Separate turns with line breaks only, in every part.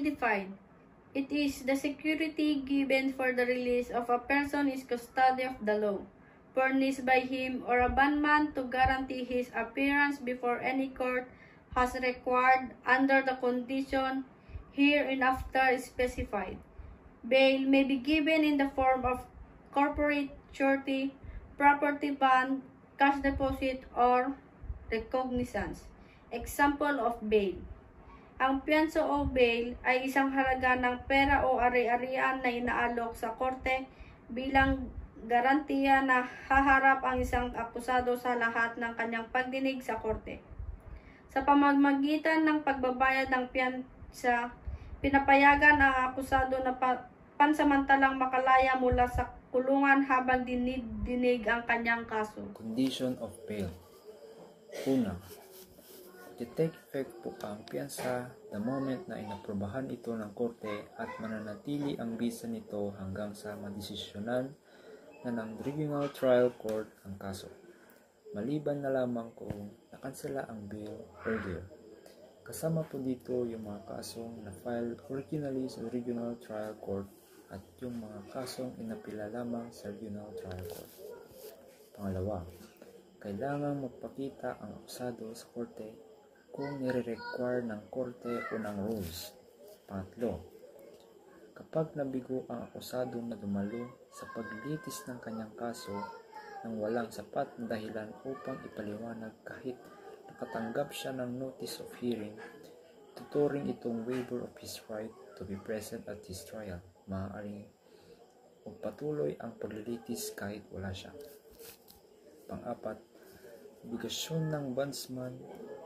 Defined. It is the security given for the release of a person in custody of the law, furnished by him or a bondman to guarantee his appearance before any court has required under the condition hereinafter specified. Bail may be given in the form of corporate surety, property bond, cash deposit, or recognizance. Example of bail. Ang piyansa o bail ay isang halaga ng pera o ari-arian na inaalok sa korte bilang garantiya na haharap ang isang akusado sa lahat ng kanyang pagdinig sa korte. Sa pamamagitan ng pagbabayad ng piyansa, pinapayagan ang akusado na pansamantalang makalaya mula sa kulungan habang dinig ang kanyang kaso.
Condition of bail. Una, take effect po ang piyansa the moment na inaprobahan ito ng korte at mananatili ang bisa nito hanggang sa madesisyonan na ng Regional Trial Court ang kaso. Maliban na lamang kung nakansela ang bail earlier. Kasama po dito yung mga kasong na-file originally sa Regional Trial Court at yung mga kasong inapila lamang sa Regional Trial Court. Pangalawa, kailangang magpakita ang akusado sa korte kung nire-require ng korte o ng rules. Pangatlo, kapag nabigo ang akusado na dumalo sa paglitis ng kanyang kaso nang walang sapat na dahilan upang ipaliwanag kahit nakatanggap siya ng notice of hearing, tuturing itong waiver of his right to be present at his trial. Maaaring magpatuloy ang paglilitis kahit wala siya. Pang-apat, obligasyon ng bondsman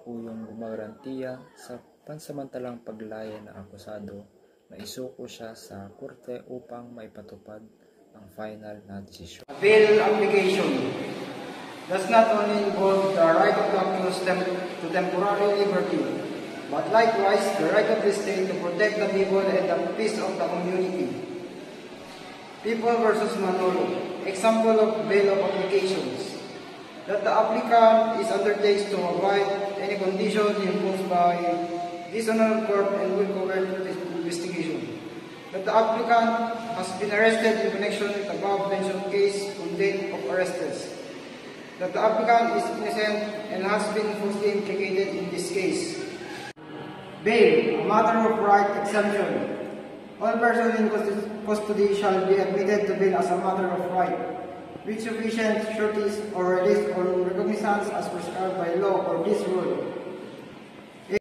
o yung gumarantiya sa pansamantalang paglaya ng akusado na isuko siya sa korte upang maipatupad ang final na desisyon.
Bail application does not only involve the right of the accused to temporary liberty, but likewise the right of the state to protect the people and the peace of the community. People versus Manolo. Example of bail of applications. That the applicant is undertakes to avoid any condition imposed by this honorable court and will cover investigation. That the applicant has been arrested in connection with the above-mentioned case on date of arrests. That the applicant is innocent and has been falsely implicated in this case. Bail, a matter of right exemption. All persons in custody shall be admitted to bail as a matter of right, with sufficient sureties or release or recognizance as prescribed by law or this rule.